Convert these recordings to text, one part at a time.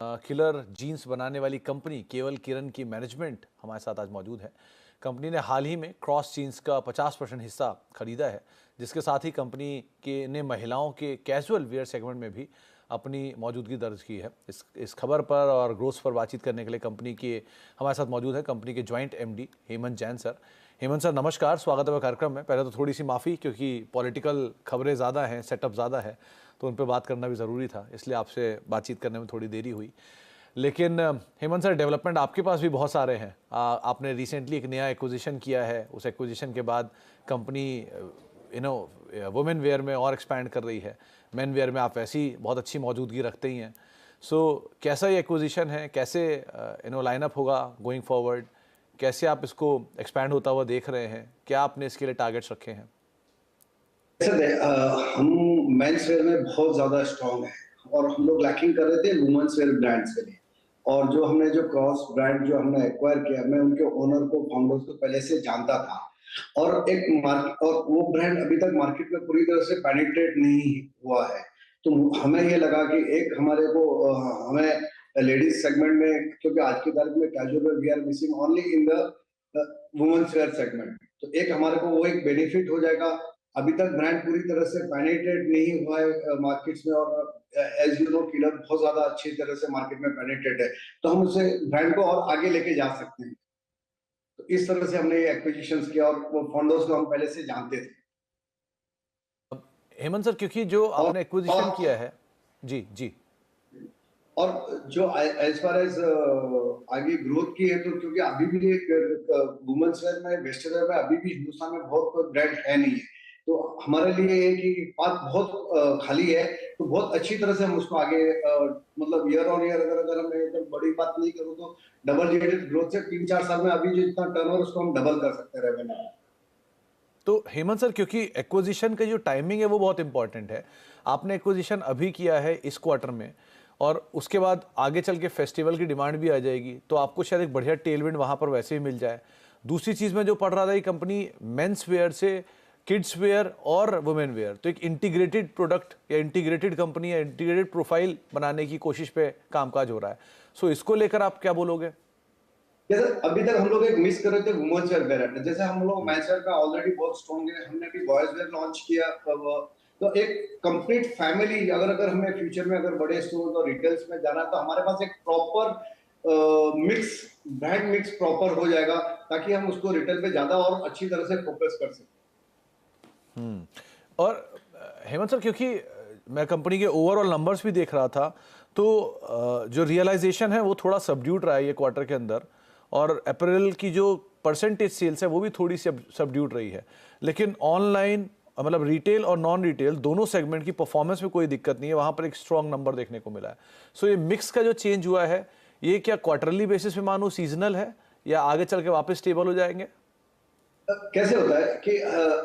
Killer jeans बनाने वाली company केवल किरण की मैनेजमेंट हमारे साथ आज मौजूद है। कंपनी ने हाल ही में क्रॉस जीन्स का 50% हिस्सा खरीदा है, जिसके साथ ही कंपनी के ने महिलाओं के कैजुअल वेयर सेगमेंट में भी अपनी मौजूदगी दर्ज की है। इस खबर पर और ग्रोथ पर बातचीत करने के लिए कंपनी के हमारे साथ मौजूद है कंपनी के joint MD Hemant Jain sir. Hemant sir नमस्कार, स्वागत है कार्यक्रम में। पहले तो थोड़ी सी माफ़ी, क्योंकि पॉलिटिकल खबरें ज़्यादा हैं, सेटअप ज़्यादा है, तो उन पर बात करना भी ज़रूरी था, इसलिए आपसे बातचीत करने में थोड़ी देरी हुई। लेकिन हेमंत सर, डेवलपमेंट आपके पास भी बहुत सारे हैं। आपने रिसेंटली एक नया एक्विजिशन किया है, उस एक्विजिशन के बाद कंपनी वुमेन वेयर में और एक्सपैंड कर रही है। मेन वेयर में आप वैसी बहुत अच्छी मौजूदगी रखते ही हैं। सो कैसा ये एक्विजिशन है, कैसे लाइनअप होगा गोइंग फॉरवर्ड, कैसे आप इसको एक्सपैंड होता हुआ देख रहे हैं, क्या आपने इसके लिए टारगेट्स रखे हैं? हम मेंस वेयर में बहुत ज्यादा स्ट्रांग है और हम लोग लैकिंग कर रहे थे वुमेन्स वेयर ब्रांड्स के लिए। और जो क्रॉस ब्रांड जो हमने एक्वायर किया, मैं उनके ओनर को, फाउंडर्स को पहले से जानता था। और एक मार्केट, और वो ब्रांड अभी तक मार्केट में पूरी तरह से पेनिट्रेट नहीं हुआ है। तो हमें ये लगा कि एक हमें लेडीज सेगमेंट में, क्योंकि आज की तारीख में casual we are missing only in the women's wear segment, तो एक हमारे को वो एक बेनिफिट हो जाएगा। अभी तक ब्रांड पूरी तरह से पेनिट्रेट नहीं हुआ है मार्केट्स में, और एज यू नो किलर बहुत ज्यादा अच्छी तरह से मार्केट में पेनिट्रेट है, तो हम उसे ब्रांड को और आगे लेके जा सकते हैं। तो इस तरह से हमने ये एक्विजिशंस किया, और वो फाउंडर्स को हम पहले से जानते थे। हेमंत सर, क्योंकि जो आपने एक्विजिशन और किया है, जी जी, और जो एज फार एज आगे ग्रोथ की है, तो क्योंकि अभी भी वुमेन्स वेयर में, वेस्टर्न वेयर में अभी भी हिंदुस्तान में बहुत कोई ब्रांड है नहीं है। तो हमारे लिए ये कि बात बहुत खाली है, तो बहुत अच्छी तरह से हम उसको आगे मतलब ईयर ऑन ईयर, अगर मैं एकदम बड़ी बात नहीं करूँ तो डबल डिजिट ग्रोथ से 3-4 साल में अभी जो इतना टर्नओवर, उसको हम डबल कर सकते हैं रेवेन्यू। तो हेमंत सर, क्योंकि एक्विजिशन का जो टाइमिंग है वो बहुत इंपॉर्टेंट है। आपने एक्विजिशन अभी किया है इस क्वार्टर में, और उसके बाद आगे चल के फेस्टिवल की डिमांड भी आ जाएगी, तो आपको शायद एक बढ़िया टेलविंड वहाँ पर वैसे ही मिल जाए। दूसरी चीज़ में जो पढ़ रहा था, ये कंपनी मेंस वेयर से किड्स वेयर और वुमेन वेयर, तो एक इंटीग्रेटेड प्रोडक्ट या इंटीग्रेटेड कंपनी या इंटीग्रेटेड प्रोफाइल बनाने की कोशिश पे कामकाज हो रहा है। सो इसको लेकर आप क्या बोलोगे? जैसे अभी तक हम लोग एक मिस कर रहे थे वुमेन्स वेयर वेराइटी, जैसे हम लोग मेंस वेयर का ऑलरेडी बहुत स्ट्रॉन्ग है, हमने भी बॉयज वेयर लॉन्च किया। तो एक कंप्लीट फैमिली, अगर हमें फ्यूचर में अगर बड़े स्टोर और रिटेल्स में जाना है, तो हमारे पास एक proper mix, brand mix proper हो जाएगा, ताकि हम उसको रिटेल पे ज्यादा और अच्छी तरह से फोकस कर सकें। और हेमंत सर, क्योंकि मैं कंपनी के ओवरऑल नंबर्स भी देख रहा था, तो जो रियलाइजेशन है वो थोड़ा सबड्यूड रहा है ये क्वार्टर के अंदर, और अप्रैल की जो परसेंटेज सेल्स है वो भी थोड़ी सी सबड्यूड रही है। लेकिन ऑनलाइन, मतलब रिटेल और नॉन रिटेल दोनों सेगमेंट की परफॉर्मेंस में कोई दिक्कत नहीं है, वहाँ पर एक स्ट्रॉन्ग नंबर देखने को मिला है। सो ये मिक्स का जो चेंज हुआ है, ये क्या क्वार्टरली बेसिस पे मानो सीजनल है, या आगे चल के वापस स्टेबल हो जाएंगे? कैसे होता है कि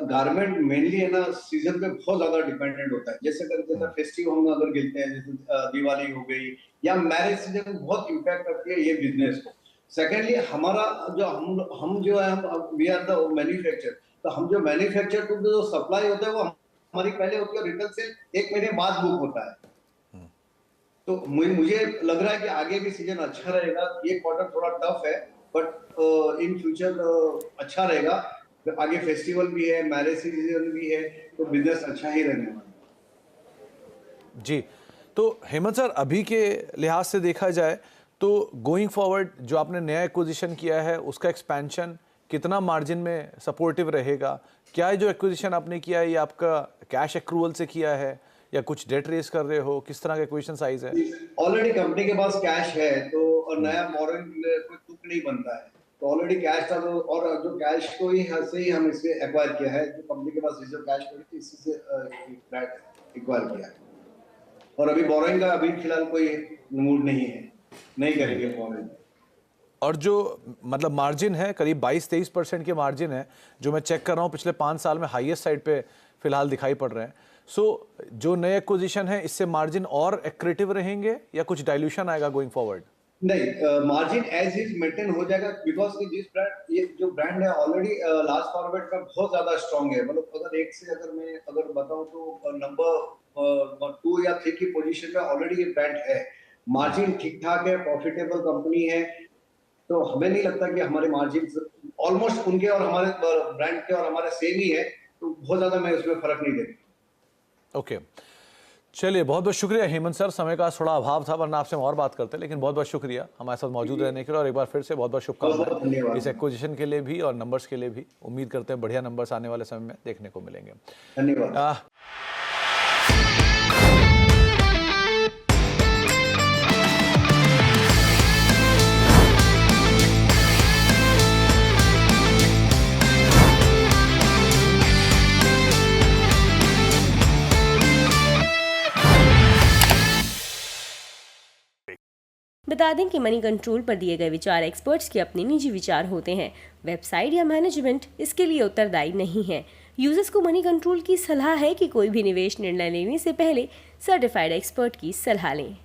गारमेंट मेनली है ना, सीजन पे बहुत ज्यादा डिपेंडेंट होता है। जैसे फेस्टिव हम अगर गिनते हैं, जैसे दिवाली हो गई या मैरिज सीजन, बहुत इम्पैक्ट करती है ये बिजनेस को। सेकेंडली हमारा जो हम जो है, हम वी आर द मैन्युफैक्चर, तो हम जो मैन्युफैक्चर को जो सप्लाई होता है वो हमारी पहले होती है, रिटेल से 1 महीने बाद बुक होता है। तो मुझे लग रहा है कि आगे भी सीजन अच्छा रहेगा। ये क्वार्टर थोड़ा टफ है, बट इन फ्यूचर अच्छा रहेगा। आगे फेस्टिवल भी है, मैरिज सीजन भी है, तो बिजनेस अच्छा ही रहने वाला है। जी, तो हेमंत सर, अभी के लिहाज से देखा जाए तो गोइंग फॉरवर्ड जो आपने नया एक्विजिशन किया है, उसका एक्सपेंशन कितना मार्जिन में सपोर्टिव रहेगा? क्या जो एक्विजिशन आपने किया है ये आपका कैश एक्रूवल से किया है, या कुछ डेट रेस कर रहे हो? किस तरह का एक्विजिशन साइज है? ऑलरेडी कंपनी के पास कैश है, तो और नया बोरिंग कोई तुक नहीं बनता है, तो ऑलरेडी कैश था। तो और जो कैश को ही से ही हम इसे एक्वायर किया है, जो कंपनी के पास रिजर्व कैश पड़ी थी, इसी से एक्वायर किया है। और अभी बोरिंग का अभी फिलहाल कोई मूड नहीं है, नहीं करेंगे बोरिंग। और जो मतलब मार्जिन है, करीब 22-23% के मार्जिन है, जो मैं चेक कर रहा हूँ पिछले 5 साल में हाईएस्ट साइड पे फिलहाल दिखाई पड़ रहे हैं। सो जो नए एक्विजिशन है, इससे मार्जिन और एक्रेटिव रहेंगे या कुछ डाइल्यूशन आएगा गोइंग फॉरवर्ड? नहीं, मार्जिन एज इज मेंटेन हो जाएगा, बिकॉज कि जिस ब्रांड, ये जो ब्रांड है ऑलरेडी लास्ट फॉरवर्ड का बहुत ज्यादा स्ट्रांग है। मतलब अगर एक से अगर बताऊं तो नंबर 2 या 3 की पोजीशन में ऑलरेडी ये ब्रांड है। मार्जिन ठीक-ठाक है, प्रॉफिटेबल कंपनी है, तो हमें नहीं लगता कि हमारे मार्जिन्स ऑलमोस्ट उनके और हमारे ब्रांड के और हमारे सेम ही है, तो बहुत ज़्यादा मैं उसमें फ़र्क नहीं देखता। ओके, चलिए बहुत बहुत शुक्रिया हेमंत सर। समय का थोड़ा अभाव था, वरना आपसे हम और बात करते, लेकिन बहुत बहुत शुक्रिया हमारे साथ मौजूद रहने के लिए, और एक बार फिर से बहुत बहुत बहुत बहुत शुभकामनाएं धन्यवाद। इस एक्विजिशन के लिए भी और नंबर्स के लिए भी। उम्मीद करते हैं बढ़िया नंबर्स आने वाले समय में देखने को मिलेंगे। धन्यवाद। बता दें कि मनी कंट्रोल पर दिए गए विचार एक्सपर्ट्स के अपने निजी विचार होते हैं। वेबसाइट या मैनेजमेंट इसके लिए उत्तरदायी नहीं है। यूजर्स को मनी कंट्रोल की सलाह है कि कोई भी निवेश निर्णय लेने से पहले सर्टिफाइड एक्सपर्ट की सलाह लें।